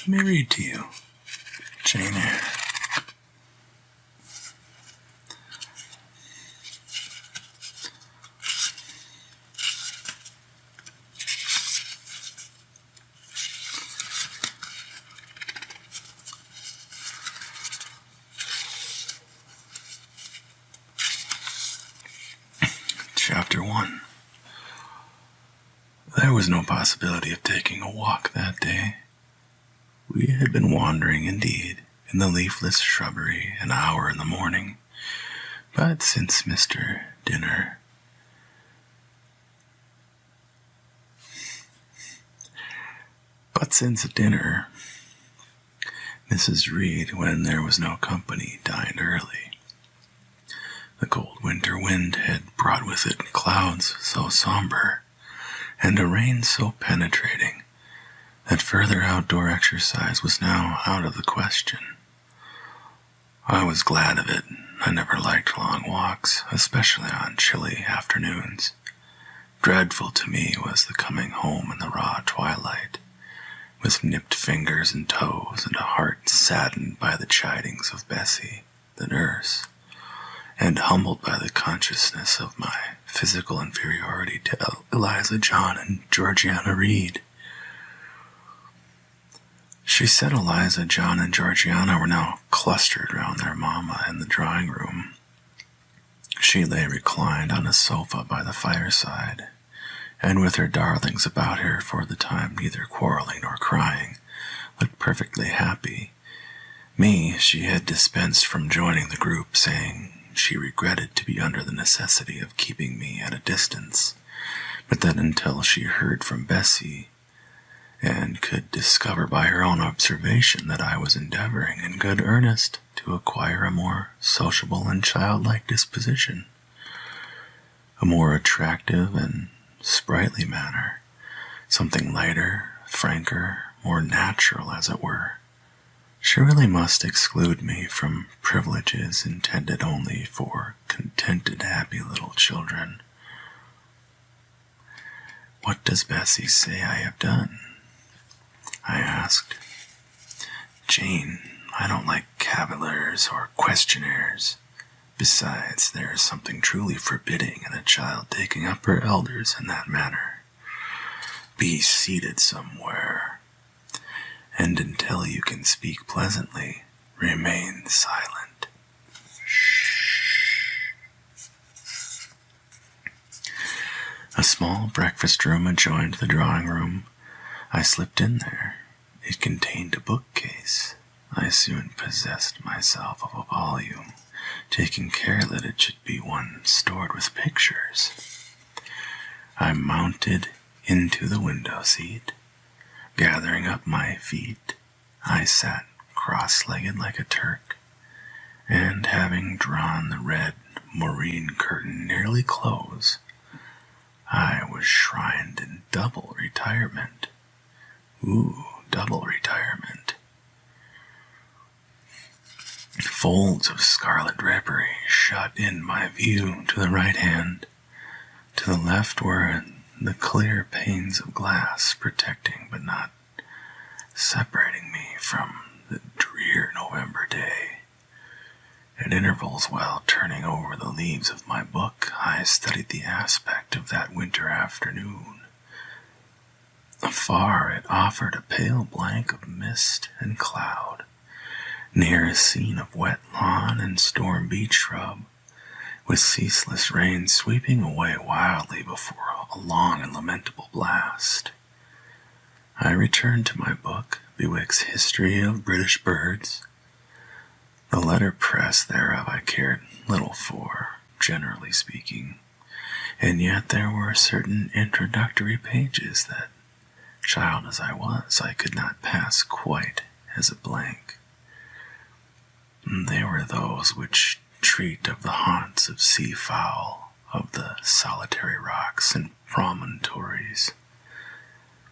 Let me read to you Jane Eyre. Chapter 1. There was no possibility of taking a walk that day. We had been wandering, indeed, in the leafless shrubbery an hour in the morning, but since dinner, Mrs. Reed, when there was no company, dined early. The cold winter wind had brought with it clouds so somber, and a rain so penetrating, that further outdoor exercise was now out of the question. I was glad of it. I never liked long walks, especially on chilly afternoons. Dreadful to me was the coming home in the raw twilight, with nipped fingers and toes and a heart saddened by the chidings of Bessie, the nurse, and humbled by the consciousness of my physical inferiority to Eliza John and Georgiana Reed. She said Eliza, John, and Georgiana were now clustered round their mamma in the drawing room. She lay reclined on a sofa by the fireside, and with her darlings about her for the time neither quarreling nor crying, looked perfectly happy. Me she had dispensed from joining the group, saying she regretted to be under the necessity of keeping me at a distance, but that until she heard from Bessie, and could discover by her own observation that I was endeavoring in good earnest to acquire a more sociable and childlike disposition, a more attractive and sprightly manner, something lighter, franker, more natural, as it were, she really must exclude me from privileges intended only for contented, happy little children. What does Bessie say I have done? I asked. Jane, I don't like cavillers or questionnaires. Besides, there is something truly forbidding in a child taking up her elders in that manner. Be seated somewhere, and until you can speak pleasantly, remain silent. Shh. A small breakfast room adjoined the drawing room. I slipped in there. It contained a bookcase. I soon possessed myself of a volume, taking care that it should be one stored with pictures. I mounted into the window seat. Gathering up my feet, I sat cross-legged like a Turk, and having drawn the red moreen curtain nearly close, I was shrined in double retirement. Double retirement. Folds of scarlet drapery shut in my view to the right hand. To the left were the clear panes of glass protecting but not separating me from the drear November day. At intervals, while turning over the leaves of my book, I studied the aspect of that winter afternoon. Afar it offered a pale blank of mist and cloud, near a scene of wet lawn and storm-beat shrub, with ceaseless rain sweeping away wildly before a long and lamentable blast. I returned to my book, Bewick's History of British Birds. The letterpress thereof I cared little for, generally speaking, and yet there were certain introductory pages that, child as I was, I could not pass quite as a blank. They were those which treat of the haunts of seafowl, of the solitary rocks and promontories,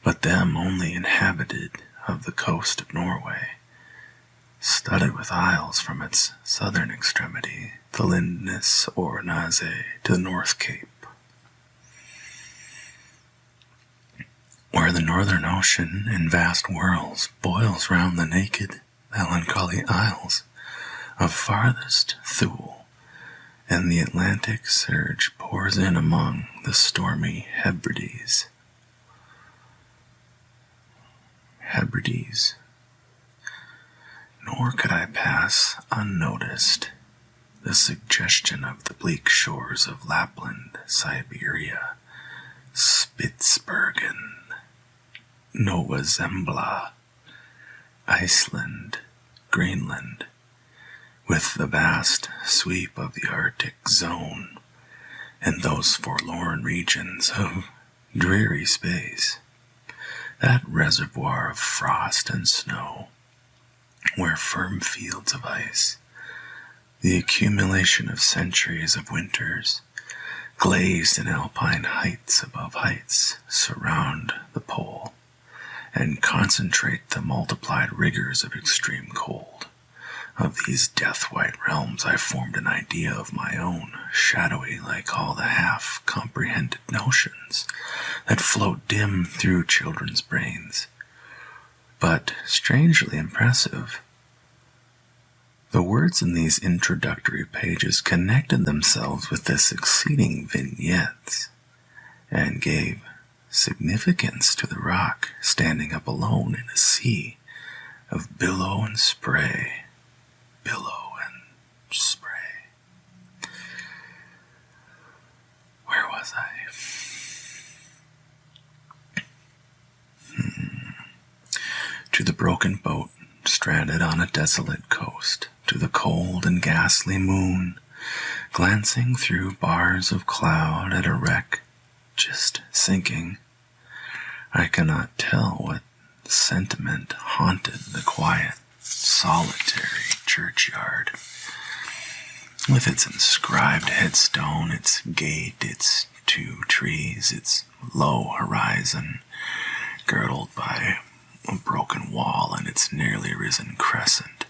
but them only inhabited, of the coast of Norway, studded with isles from its southern extremity, the Lindness or Naze, to the North Cape. where the northern ocean in vast whirls boils round the naked, melancholy isles of farthest Thule, and the Atlantic surge pours in among the stormy Hebrides. Nor could I pass unnoticed the suggestion of the bleak shores of Lapland, Siberia, Spitsbergen, Nova Zembla, Iceland, Greenland, with the vast sweep of the Arctic zone, and those forlorn regions of dreary space, that reservoir of frost and snow, where firm fields of ice, the accumulation of centuries of winters, glazed in alpine heights above heights, surround the pole, and concentrate the multiplied rigors of extreme cold. Of these death-white realms I formed an idea of my own, shadowy like all the half-comprehended notions that float dim through children's brains, but strangely impressive. The words in these introductory pages connected themselves with the succeeding vignettes, and gave significance to the rock standing up alone in a sea of billow and spray. Where was I? To the broken boat stranded on a desolate coast, to the cold and ghastly moon, glancing through bars of cloud at a wreck just sinking. I cannot tell what sentiment haunted the quiet, solitary churchyard, with its inscribed headstone, its gate, its 2 trees, its low horizon, girdled by a broken wall and its nearly risen crescent.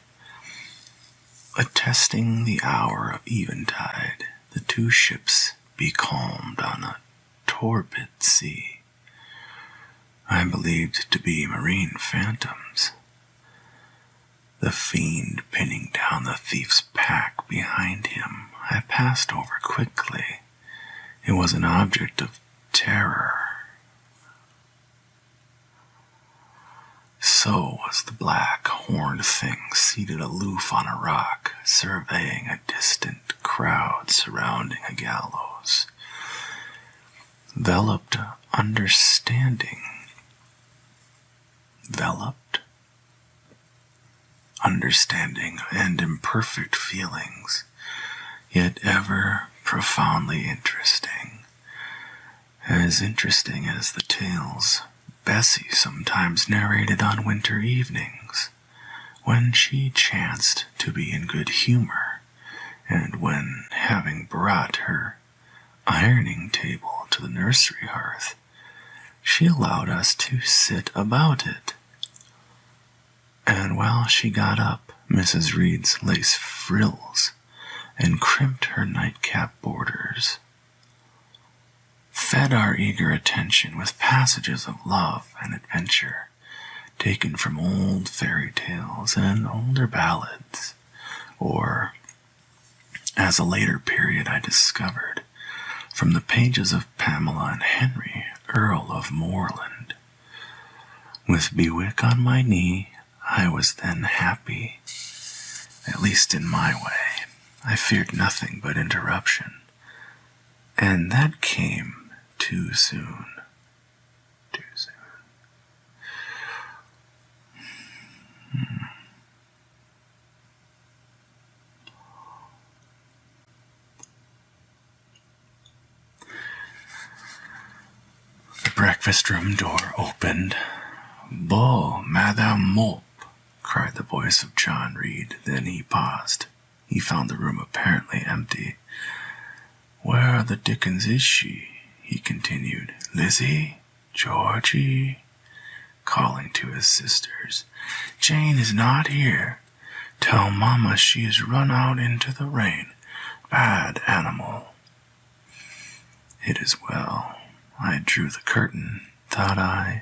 Attesting the hour of eventide, the 2 ships becalmed on a torpid sea, I believed to be marine phantoms. The fiend pinning down the thief's pack behind him, I passed over quickly. It was an object of terror. So was the black, horned thing seated aloof on a rock, surveying a distant crowd surrounding a gallows. Enveloped understanding and imperfect feelings, yet ever profoundly interesting as the tales Bessie sometimes narrated on winter evenings, when she chanced to be in good humor, and when, having brought her ironing table to the nursery hearth, she allowed us to sit about it. And while she got up Mrs. Reed's lace frills and crimped her nightcap borders, fed our eager attention with passages of love and adventure taken from old fairy tales and older ballads, or, as a later period I discovered, from the pages of Pamela and Henry, Earl of Moreland. With Bewick on my knee, I was then happy, at least in my way. I feared nothing but interruption, and that came too soon. The breakfast room door opened. "Bon, Madame Mope," cried the voice of John Reed. Then he paused. He found the room apparently empty. "Where the dickens is she?" he continued. "Lizzie? Georgie?" calling to his sisters. "Jane is not here. Tell Mamma she has run out into the rain. Bad animal." It is well. I drew the curtain, thought I,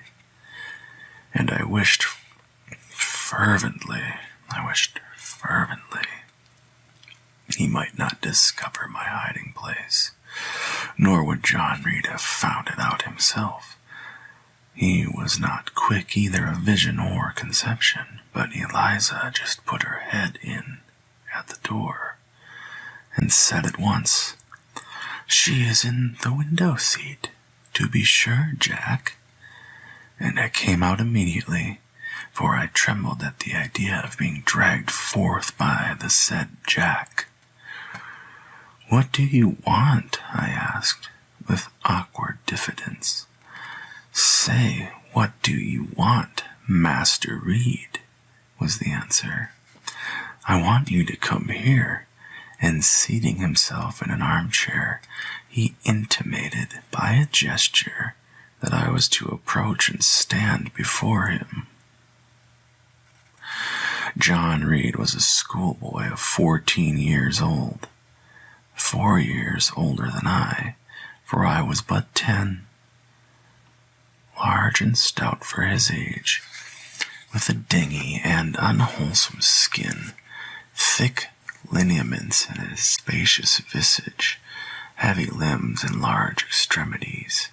and I wished fervently, he might not discover my hiding place, nor would John Reed have found it out himself. He was not quick either of vision or conception, but Eliza just put her head in at the door and said at once, "She is in the window seat, to be sure, Jack." And I came out immediately, for I trembled at the idea of being dragged forth by the said Jack. "What do you want?" I asked, with awkward diffidence. "Say, what do you want, Master Reed?" was the answer. "I want you to come here." And seating himself in an armchair, he intimated by a gesture that I was to approach and stand before him. John Reed was a schoolboy of 14 years old, 4 years older than I, for I was but 10. Large and stout for his age, with a dingy and unwholesome skin, thick lineaments in his spacious visage, heavy limbs and large extremities.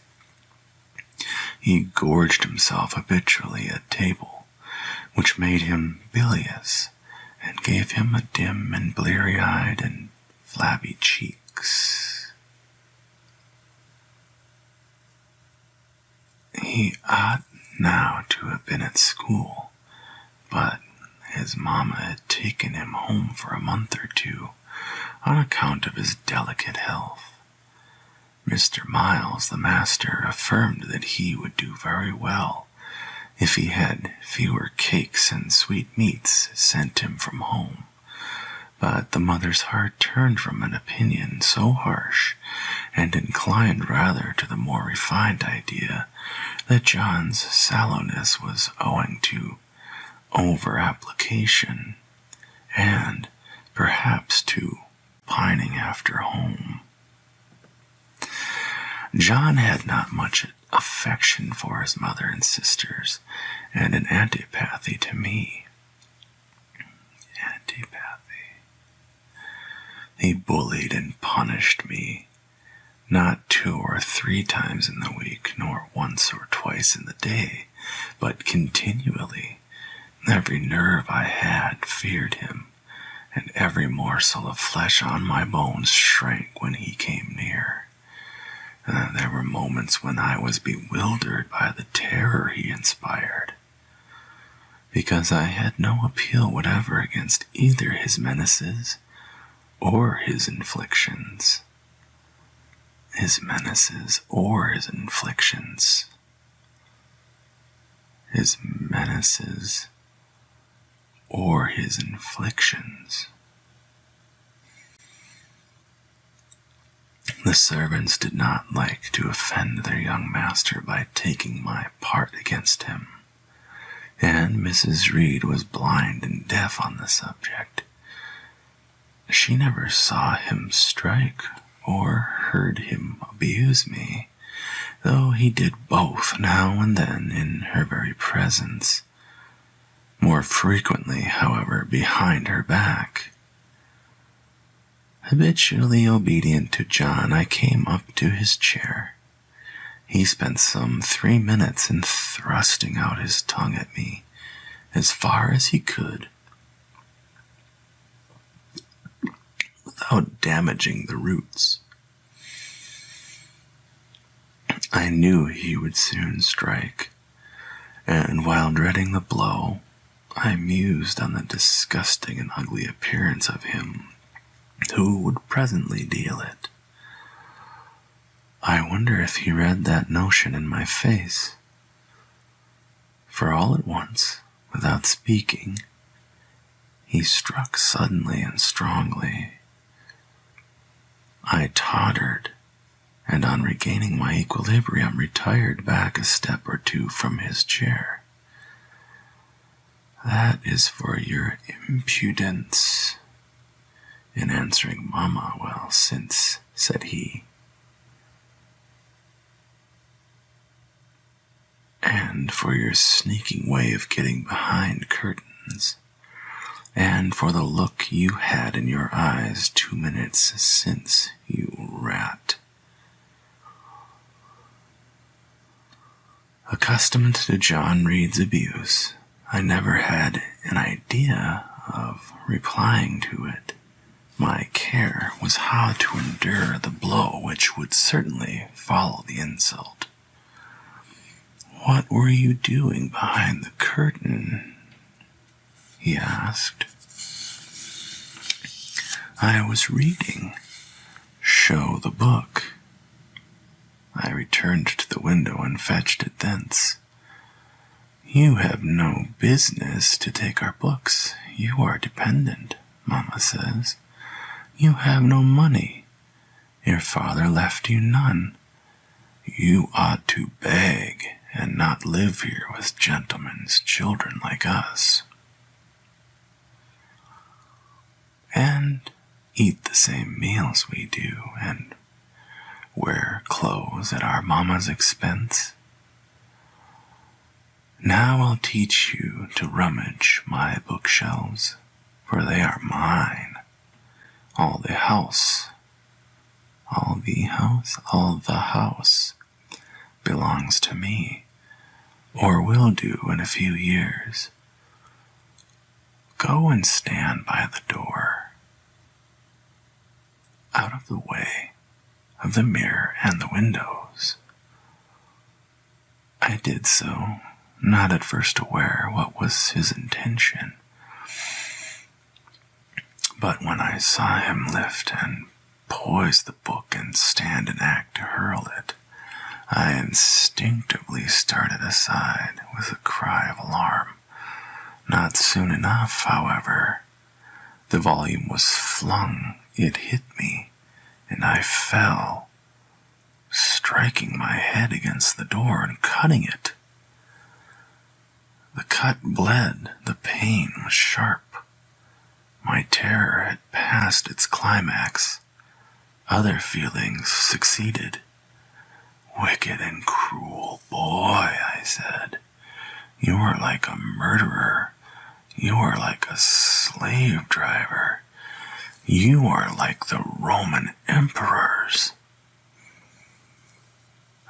He gorged himself habitually at table, which made him bilious and gave him a dim and bleary-eyed and flabby cheeks. He ought now to have been at school, but his mamma had taken him home for a month or two on account of his delicate health. Mr. Miles, the master, affirmed that he would do very well if he had fewer cakes and sweetmeats sent him from home, but the mother's heart turned from an opinion so harsh and inclined rather to the more refined idea that John's sallowness was owing to over-application and perhaps to pining after home. John had not much affection for his mother and sisters, and an antipathy to me. He bullied and punished me, not 2 or 3 times in the week, nor once or twice in the day, but continually. Every nerve I had feared him, and every morsel of flesh on my bones shrank when he came near. There were moments when I was bewildered by the terror he inspired, because I had no appeal whatever against either his menaces or his inflictions. His menaces or his inflictions. His menaces or his inflictions. The servants did not like to offend their young master by taking my part against him, and Mrs. Reed was blind and deaf on the subject. She never saw him strike or heard him abuse me, though he did both now and then in her very presence, more frequently, however, behind her back. Habitually obedient to John, I came up to his chair. He spent some 3 minutes in thrusting out his tongue at me as far as he could, without damaging the roots. I knew he would soon strike, and while dreading the blow, I mused on the disgusting and ugly appearance of him who would presently deal it. I wonder if he read that notion in my face, for all at once, without speaking, he struck suddenly and strongly. I tottered, and on regaining my equilibrium, retired back a step or 2 from his chair. "That is for your impudence in answering Mamma well since," said he. and for your sneaking way of getting behind curtains, and for the look you had in your eyes 2 minutes since, you rat. Accustomed to John Reed's abuse, I never had an idea of replying to it. My care was how to endure the blow which would certainly follow the insult. "What were you doing behind the curtain?" he asked. "I was reading." "Show the book." I returned to the window and fetched it thence. "You have no business to take our books. You are dependent, Mamma says. You have no money. Your father left you none. You ought to beg and not live here with gentlemen's children like us, and eat the same meals we do, and wear clothes at our mamma's expense. Now I'll teach you to rummage my bookshelves, for they are mine. All the house belongs to me, or will do in a few years. Go and stand by the door, out of the way of the mirror and the windows." I did so, not at first aware what was his intention. But when I saw him lift and poise the book and stand in act to hurl it, I instinctively started aside with a cry of alarm. Not soon enough, however. The volume was flung, it hit me, and I fell, striking my head against the door and cutting it. The cut bled, the pain was sharp. My terror had passed its climax. Other feelings succeeded. "Wicked and cruel boy," I said. "You are like a murderer. You are like a slave driver. You are like the Roman emperors."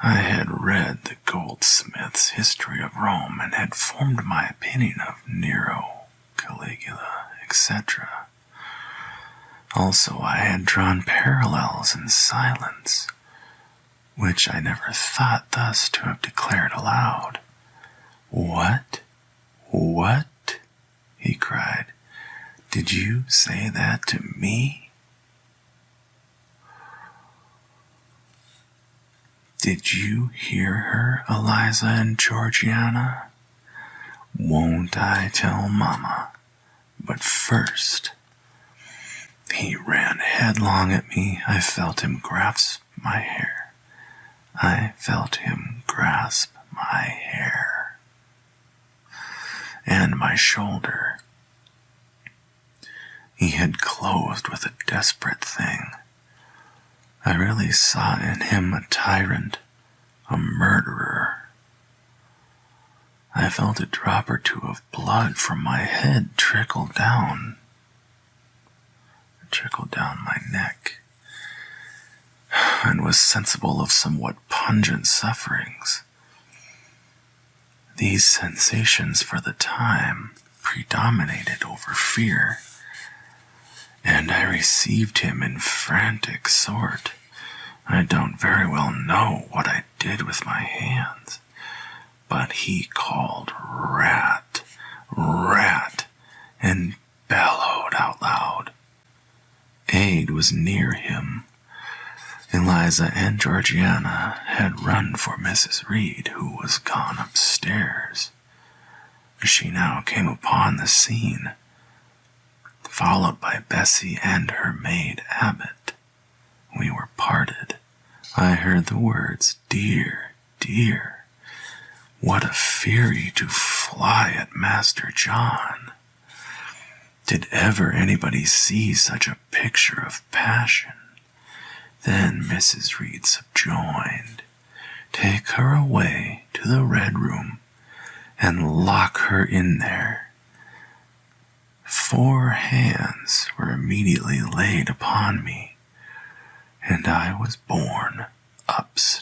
I had read the goldsmith's history of Rome and had formed my opinion of Nero, Caligula, etc. Also, I had drawn parallels in silence, which I never thought thus to have declared aloud. What? He cried. "Did you say that to me?" "Did you hear her, Eliza and Georgiana? Won't I tell Mamma? But first..." He ran headlong at me. I felt him grasp my hair. And my shoulder. He had closed with a desperate thing. I really saw in him a tyrant, a murderer. I felt a drop or two of blood from my head trickle down my neck, and was sensible of somewhat pungent sufferings. These sensations for the time predominated over fear, and I received him in frantic sort. I don't very well know what I did with my hands, but he called "Rat, rat," and bellowed out loud. Aid was near him. Eliza and Georgiana had run for Mrs. Reed, who was gone upstairs. She now came upon the scene, followed by Bessie and her maid Abbott. We were parted. I heard the words, "Dear, dear." What a fury to fly at Master John! Did ever anybody see such a picture of passion? Then Mrs. Reed subjoined, "Take her away to the Red Room and lock her in there. 4 hands were immediately laid upon me, and I was borne upstairs.